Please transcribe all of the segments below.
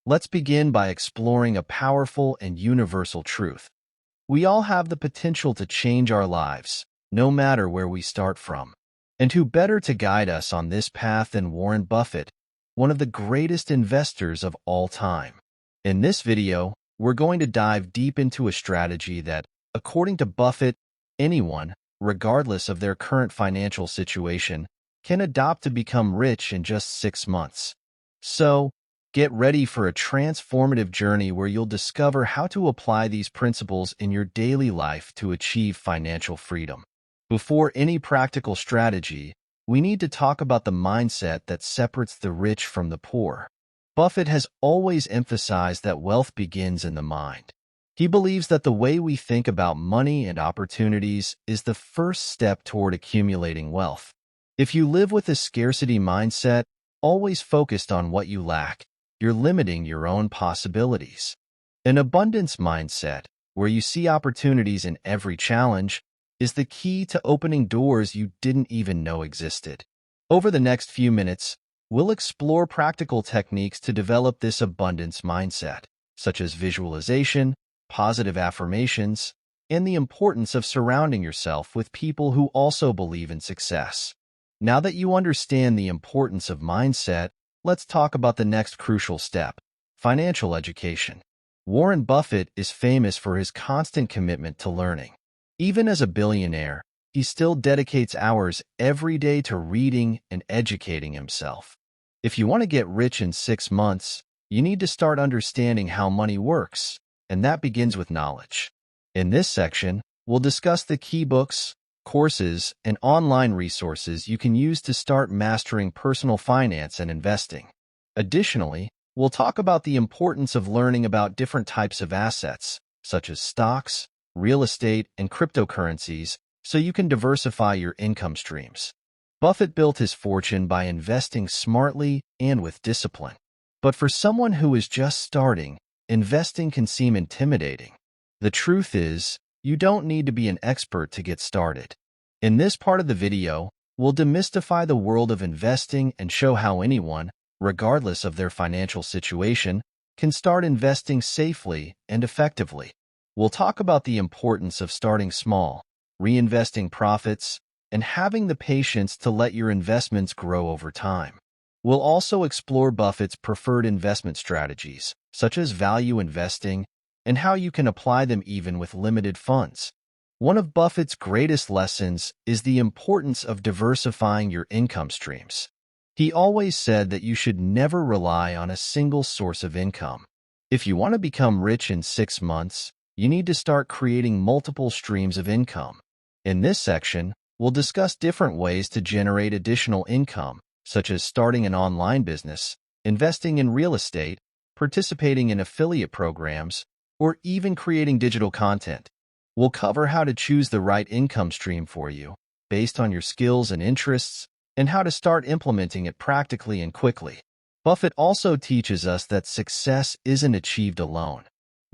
Let's begin by exploring a powerful and universal truth. We all have the potential to change our lives, no matter where we start from. And who better to guide us on this path than Warren Buffett, one of the greatest investors of all time. In this video, we're going to dive deep into a strategy that, according to Buffett, anyone, regardless of their current financial situation, can adopt to become rich in just 6 months. So, get ready for a transformative journey where you'll discover how to apply these principles in your daily life to achieve financial freedom. Before any practical strategy, we need to talk about the mindset that separates the rich from the poor. Buffett has always emphasized that wealth begins in the mind. He believes that the way we think about money and opportunities is the first step toward accumulating wealth. If you live with a scarcity mindset, always focused on what you lack, you're limiting your own possibilities. An abundance mindset, where you see opportunities in every challenge, is the key to opening doors you didn't even know existed. Over the next few minutes, we'll explore practical techniques to develop this abundance mindset, such as visualization, positive affirmations, and the importance of surrounding yourself with people who also believe in success. Now that you understand the importance of mindset, let's talk about the next crucial step: financial education. Warren Buffett is famous for his constant commitment to learning. Even as a billionaire, he still dedicates hours every day to reading and educating himself. If you want to get rich in 6 months, you need to start understanding how money works, and that begins with knowledge. In this section, we'll discuss the key books, courses, and online resources you can use to start mastering personal finance and investing. Additionally, we'll talk about the importance of learning about different types of assets, such as stocks, real estate, and cryptocurrencies, so you can diversify your income streams. Buffett built his fortune by investing smartly and with discipline. But for someone who is just starting, investing can seem intimidating. The truth is, you don't need to be an expert to get started. In this part of the video, we'll demystify the world of investing and show how anyone, regardless of their financial situation, can start investing safely and effectively. We'll talk about the importance of starting small, reinvesting profits, and having the patience to let your investments grow over time. We'll also explore Buffett's preferred investment strategies, such as value investing, and how you can apply them even with limited funds. One of Buffett's greatest lessons is the importance of diversifying your income streams. He always said that you should never rely on a single source of income. If you want to become rich in 6 months, you need to start creating multiple streams of income. In this section, we'll discuss different ways to generate additional income, such as starting an online business, investing in real estate, participating in affiliate programs, or even creating digital content. We'll cover how to choose the right income stream for you, based on your skills and interests, and how to start implementing it practically and quickly. Buffett also teaches us that success isn't achieved alone.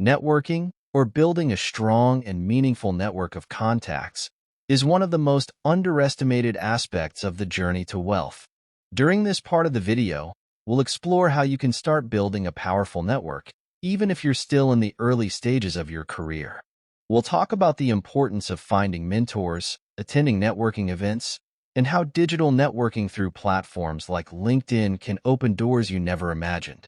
Networking, or building a strong and meaningful network of contacts, is one of the most underestimated aspects of the journey to wealth. During this part of the video, we'll explore how you can start building a powerful network, even if you're still in the early stages of your career. We'll talk about the importance of finding mentors, attending networking events, and how digital networking through platforms like LinkedIn can open doors you never imagined.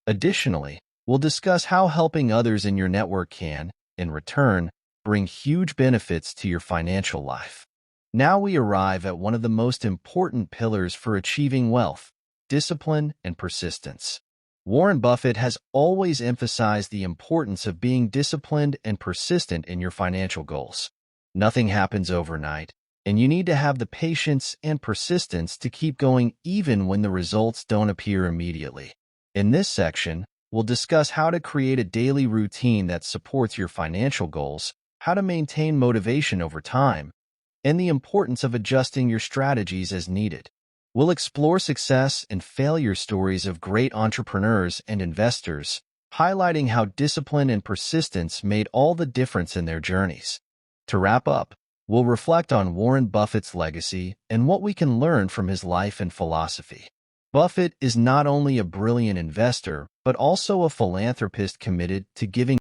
Additionally, we'll discuss how helping others in your network can, in return, bring huge benefits to your financial life. Now we arrive at one of the most important pillars for achieving wealth: discipline and persistence. Warren Buffett has always emphasized the importance of being disciplined and persistent in your financial goals. Nothing happens overnight, and you need to have the patience and persistence to keep going even when the results don't appear immediately. In this section, we'll discuss how to create a daily routine that supports your financial goals, how to maintain motivation over time, and the importance of adjusting your strategies as needed. We'll explore success and failure stories of great entrepreneurs and investors, highlighting how discipline and persistence made all the difference in their journeys. To wrap up, we'll reflect on Warren Buffett's legacy and what we can learn from his life and philosophy. Buffett is not only a brilliant investor, but also a philanthropist committed to giving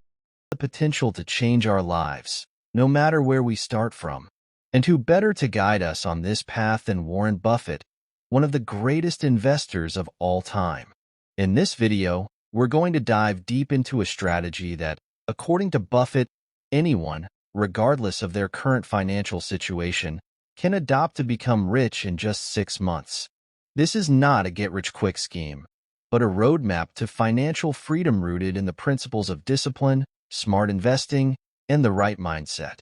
the potential to change our lives, no matter where we start from. And who better to guide us on this path than Warren Buffett, one of the greatest investors of all time. In this video, we're going to dive deep into a strategy that, according to Buffett, anyone, regardless of their current financial situation, can adopt to become rich in just 6 months. This is not a get-rich-quick scheme, but a roadmap to financial freedom rooted in the principles of discipline, smart investing, and the right mindset.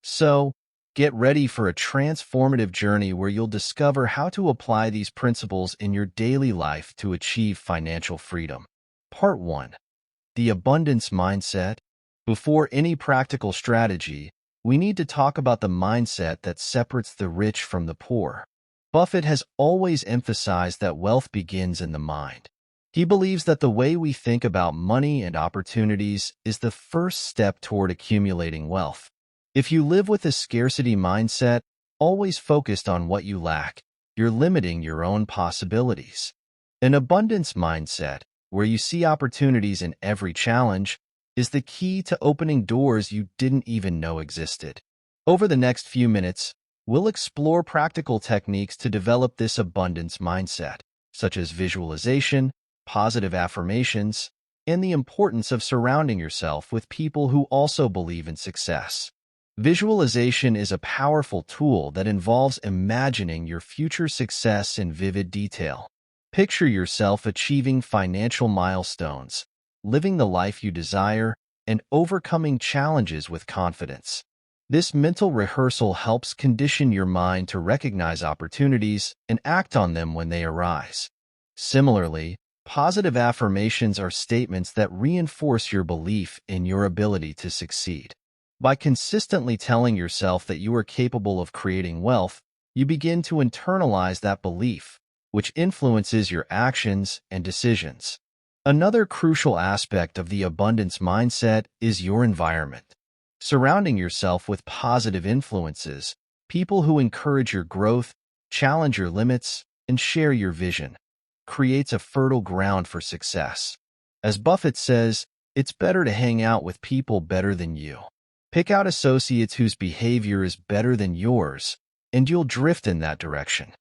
So, get ready for a transformative journey where you'll discover how to apply these principles in your daily life to achieve financial freedom. Part 1. The Abundance Mindset. Before any practical strategy, we need to talk about the mindset that separates the rich from the poor. Buffett has always emphasized that wealth begins in the mind. He believes that the way we think about money and opportunities is the first step toward accumulating wealth. If you live with a scarcity mindset, always focused on what you lack, you're limiting your own possibilities. An abundance mindset, where you see opportunities in every challenge, is the key to opening doors you didn't even know existed. Over the next few minutes, we'll explore practical techniques to develop this abundance mindset, such as visualization, positive affirmations, and the importance of surrounding yourself with people who also believe in success. Visualization is a powerful tool that involves imagining your future success in vivid detail. Picture yourself achieving financial milestones, living the life you desire, and overcoming challenges with confidence. This mental rehearsal helps condition your mind to recognize opportunities and act on them when they arise. Similarly, positive affirmations are statements that reinforce your belief in your ability to succeed. By consistently telling yourself that you are capable of creating wealth, you begin to internalize that belief, which influences your actions and decisions. Another crucial aspect of the abundance mindset is your environment. Surrounding yourself with positive influences, people who encourage your growth, challenge your limits, and share your vision, creates a fertile ground for success. As Buffett says, it's better to hang out with people better than you. Pick out associates whose behavior is better than yours, and you'll drift in that direction.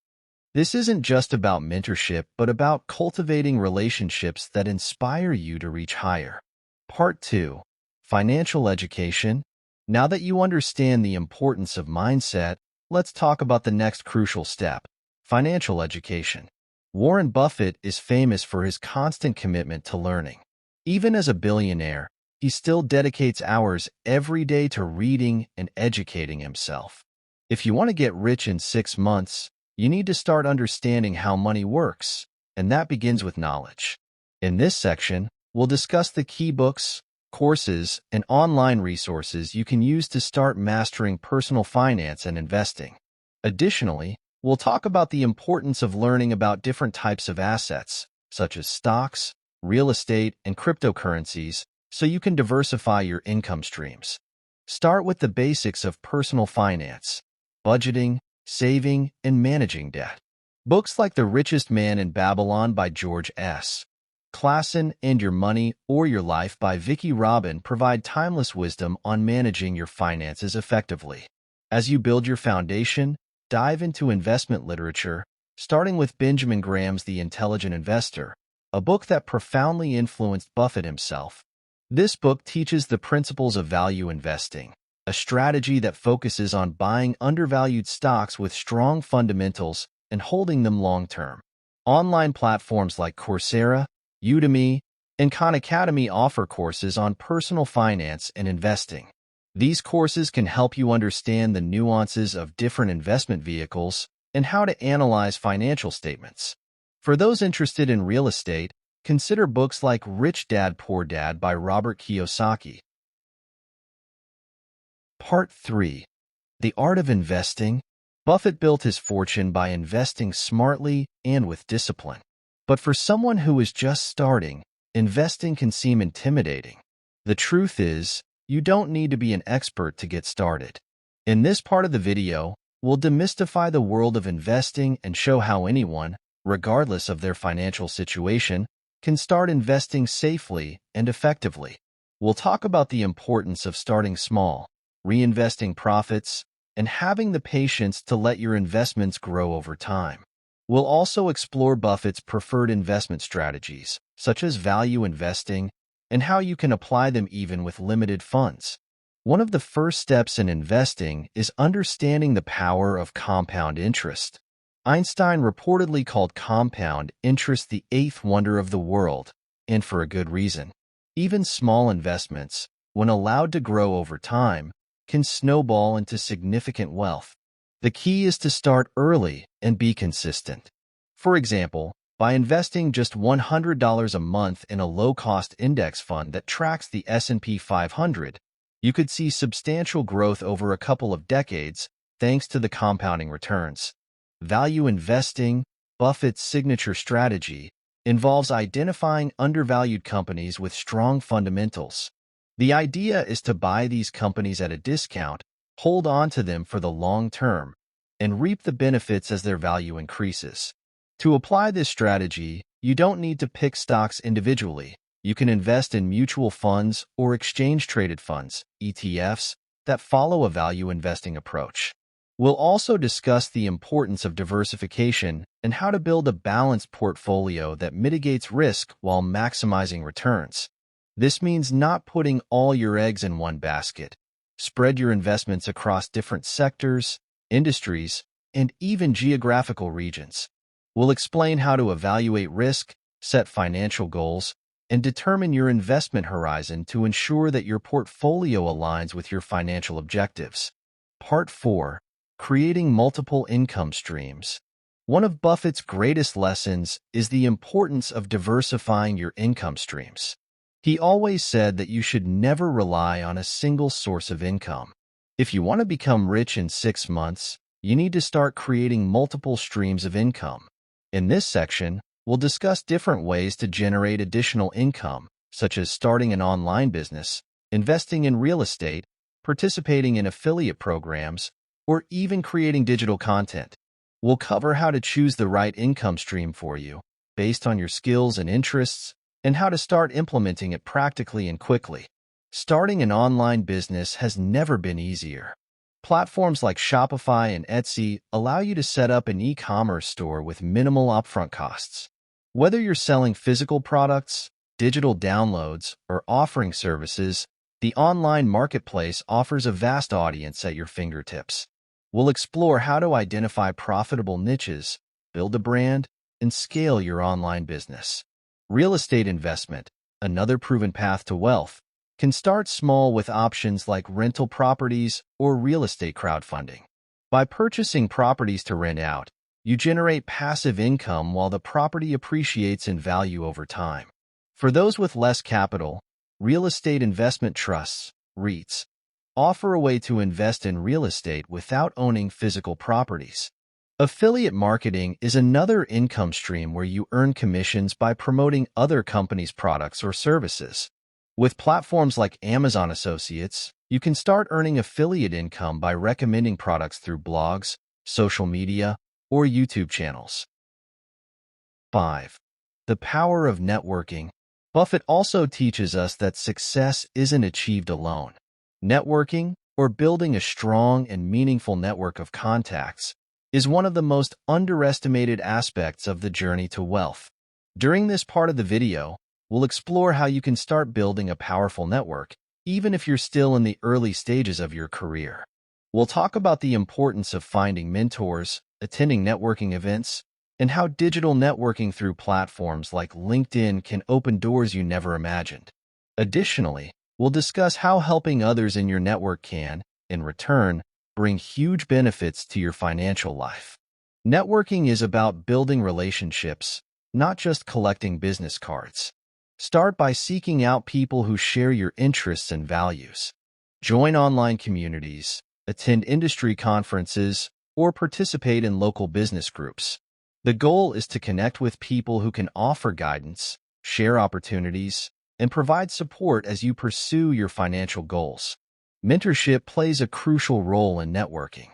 This isn't just about mentorship, but about cultivating relationships that inspire you to reach higher. Part 2. Financial Education. Now that you understand the importance of mindset, let's talk about the next crucial step, financial education. Warren Buffett is famous for his constant commitment to learning. Even as a billionaire, he still dedicates hours every day to reading and educating himself. If you want to get rich in 6 months, you need to start understanding how money works, and that begins with knowledge. In this section, we'll discuss the key books, courses, and online resources you can use to start mastering personal finance and investing. Additionally, we'll talk about the importance of learning about different types of assets, such as stocks, real estate, and cryptocurrencies, so you can diversify your income streams. Start with the basics of personal finance, budgeting, saving, and managing debt. Books like The Richest Man in Babylon by George S. Clason and Your Money or Your Life by Vicki Robin provide timeless wisdom on managing your finances effectively. As you build your foundation, dive into investment literature, starting with Benjamin Graham's The Intelligent Investor, a book that profoundly influenced Buffett himself. This book teaches the principles of value investing, a strategy that focuses on buying undervalued stocks with strong fundamentals and holding them long-term. Online platforms like Coursera, Udemy, and Khan Academy offer courses on personal finance and investing. These courses can help you understand the nuances of different investment vehicles and how to analyze financial statements. For those interested in real estate, consider books like Rich Dad Poor Dad by Robert Kiyosaki. Part 3. The Art of Investing. Buffett built his fortune by investing smartly and with discipline. But for someone who is just starting, investing can seem intimidating. The truth is, you don't need to be an expert to get started. In this part of the video, we'll demystify the world of investing and show how anyone, regardless of their financial situation, can start investing safely and effectively. We'll talk about the importance of starting small, reinvesting profits, and having the patience to let your investments grow over time. We'll also explore Buffett's preferred investment strategies, such as value investing, and how you can apply them even with limited funds. One of the first steps in investing is understanding the power of compound interest. Einstein reportedly called compound interest the eighth wonder of the world, and for a good reason. Even small investments, when allowed to grow over time, can snowball into significant wealth. The key is to start early and be consistent. For example, by investing just $100 a month in a low-cost index fund that tracks the S&P 500, you could see substantial growth over a couple of decades thanks to the compounding returns. Value investing, Buffett's signature strategy, involves identifying undervalued companies with strong fundamentals. The idea is to buy these companies at a discount, hold on to them for the long term, and reap the benefits as their value increases. To apply this strategy, you don't need to pick stocks individually. You can invest in mutual funds or exchange-traded funds, ETFs, that follow a value investing approach. We'll also discuss the importance of diversification and how to build a balanced portfolio that mitigates risk while maximizing returns. This means not putting all your eggs in one basket. Spread your investments across different sectors, industries, and even geographical regions. We'll explain how to evaluate risk, set financial goals, and determine your investment horizon to ensure that your portfolio aligns with your financial objectives. Part 4. Creating multiple income streams. One of Buffett's greatest lessons is the importance of diversifying your income streams. He always said that you should never rely on a single source of income. If you want to become rich in 6 months, you need to start creating multiple streams of income. In this section, we'll discuss different ways to generate additional income, such as starting an online business, investing in real estate, participating in affiliate programs, or even creating digital content. We'll cover how to choose the right income stream for you, based on your skills and interests, and how to start implementing it practically and quickly. Starting an online business has never been easier. Platforms like Shopify and Etsy allow you to set up an e-commerce store with minimal upfront costs. Whether you're selling physical products, digital downloads, or offering services, the online marketplace offers a vast audience at your fingertips. We'll explore how to identify profitable niches, build a brand, and scale your online business. Real estate investment, another proven path to wealth, can start small with options like rental properties or real estate crowdfunding. By purchasing properties to rent out, you generate passive income while the property appreciates in value over time. For those with less capital, real estate investment trusts, REITs, offer a way to invest in real estate without owning physical properties. Affiliate marketing is another income stream where you earn commissions by promoting other companies' products or services. With platforms like Amazon Associates, you can start earning affiliate income by recommending products through blogs, social media, or YouTube channels. 5. The power of networking. Buffett also teaches us that success isn't achieved alone. Networking, or building a strong and meaningful network of contacts, is one of the most underestimated aspects of the journey to wealth. During this part of the video, we'll explore how you can start building a powerful network, even if you're still in the early stages of your career. We'll talk about the importance of finding mentors, attending networking events, and how digital networking through platforms like LinkedIn can open doors you never imagined. Additionally, we'll discuss how helping others in your network can, in return, bring huge benefits to your financial life. Networking is about building relationships, not just collecting business cards. Start by seeking out people who share your interests and values. Join online communities, attend industry conferences, or participate in local business groups. The goal is to connect with people who can offer guidance, share opportunities, and provide support as you pursue your financial goals. Mentorship plays a crucial role in networking.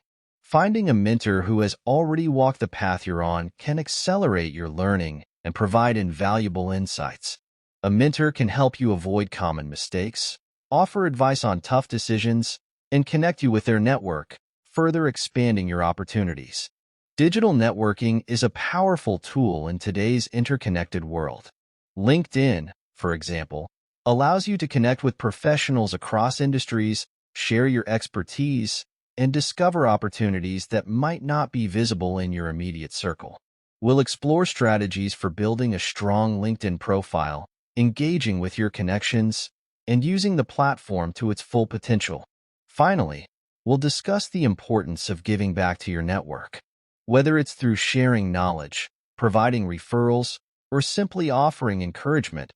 Finding a mentor who has already walked the path you're on can accelerate your learning and provide invaluable insights. A mentor can help you avoid common mistakes, offer advice on tough decisions, and connect you with their network, further expanding your opportunities. Digital networking is a powerful tool in today's interconnected world. LinkedIn, for example, allows you to connect with professionals across industries, share your expertise, and discover opportunities that might not be visible in your immediate circle. We'll explore strategies for building a strong LinkedIn profile, engaging with your connections, and using the platform to its full potential. Finally, we'll discuss the importance of giving back to your network. Whether it's through sharing knowledge, providing referrals, or simply offering encouragement,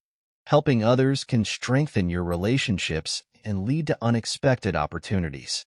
helping others can strengthen your relationships and lead to unexpected opportunities.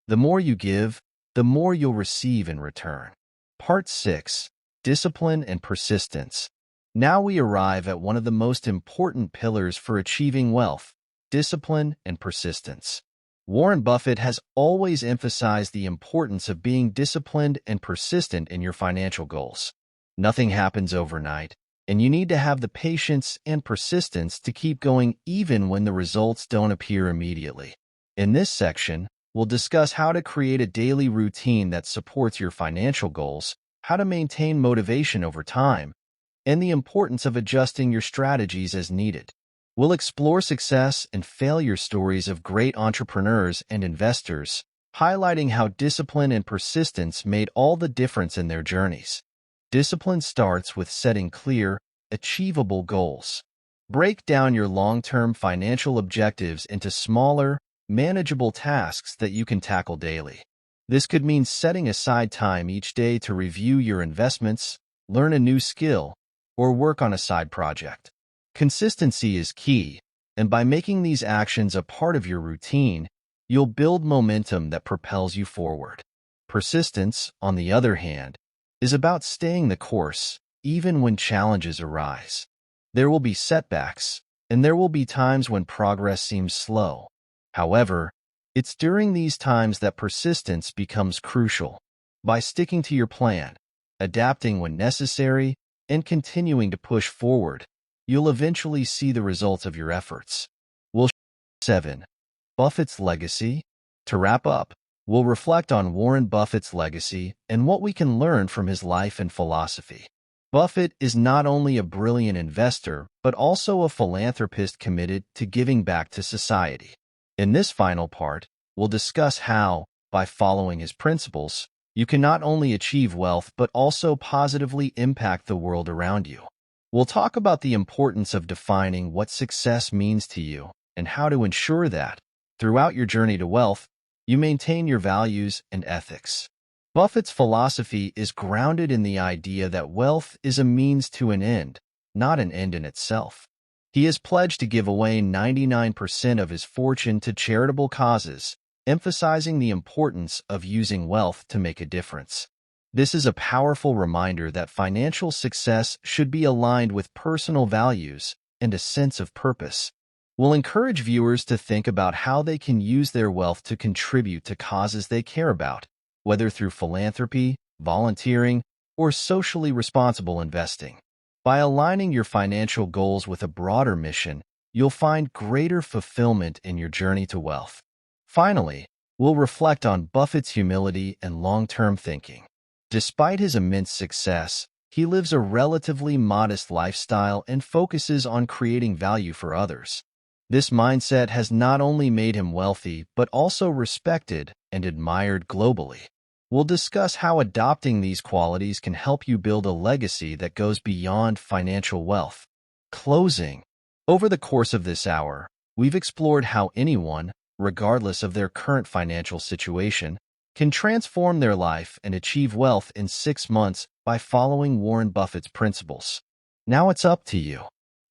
The more you give, the more you'll receive in return. Part 6. Discipline and Persistence. Now we arrive at one of the most important pillars for achieving wealth: discipline and persistence. Warren Buffett has always emphasized the importance of being disciplined and persistent in your financial goals. Nothing happens overnight, and you need to have the patience and persistence to keep going even when the results don't appear immediately. In this section, we'll discuss how to create a daily routine that supports your financial goals, how to maintain motivation over time, and the importance of adjusting your strategies as needed. We'll explore success and failure stories of great entrepreneurs and investors, highlighting how discipline and persistence made all the difference in their journeys. Discipline starts with setting clear, achievable goals. Break down your long-term financial objectives into smaller, manageable tasks that you can tackle daily. This could mean setting aside time each day to review your investments, learn a new skill, or work on a side project. Consistency is key, and by making these actions a part of your routine, you'll build momentum that propels you forward. Persistence, on the other hand, is about staying the course, even when challenges arise. There will be setbacks, and there will be times when progress seems slow. However, it's during these times that persistence becomes crucial. By sticking to your plan, adapting when necessary, and continuing to push forward, you'll eventually see the results of your efforts. 7. Buffett's legacy. To wrap up, we'll reflect on Warren Buffett's legacy and what we can learn from his life and philosophy. Buffett is not only a brilliant investor, but also a philanthropist committed to giving back to society. In this final part, we'll discuss how, by following his principles, you can not only achieve wealth but also positively impact the world around you. We'll talk about the importance of defining what success means to you and how to ensure that, throughout your journey to wealth, you maintain your values and ethics. Buffett's philosophy is grounded in the idea that wealth is a means to an end, not an end in itself. He has pledged to give away 99% of his fortune to charitable causes, emphasizing the importance of using wealth to make a difference. This is a powerful reminder that financial success should be aligned with personal values and a sense of purpose. We'll encourage viewers to think about how they can use their wealth to contribute to causes they care about, whether through philanthropy, volunteering, or socially responsible investing. By aligning your financial goals with a broader mission, you'll find greater fulfillment in your journey to wealth. Finally, we'll reflect on Buffett's humility and long-term thinking. Despite his immense success, he lives a relatively modest lifestyle and focuses on creating value for others. This mindset has not only made him wealthy, but also respected and admired globally. We'll discuss how adopting these qualities can help you build a legacy that goes beyond financial wealth. Closing. Over the course of this hour, we've explored how anyone, regardless of their current financial situation, can transform their life and achieve wealth in 6 months by following Warren Buffett's principles. Now it's up to you.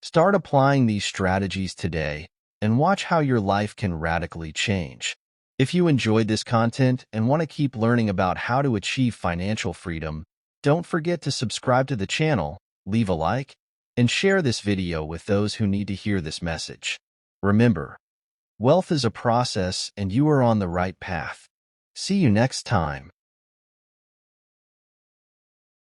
Start applying these strategies today and watch how your life can radically change. If you enjoyed this content and want to keep learning about how to achieve financial freedom, don't forget to subscribe to the channel, leave a like, and share this video with those who need to hear this message. Remember, wealth is a process and you are on the right path. See you next time.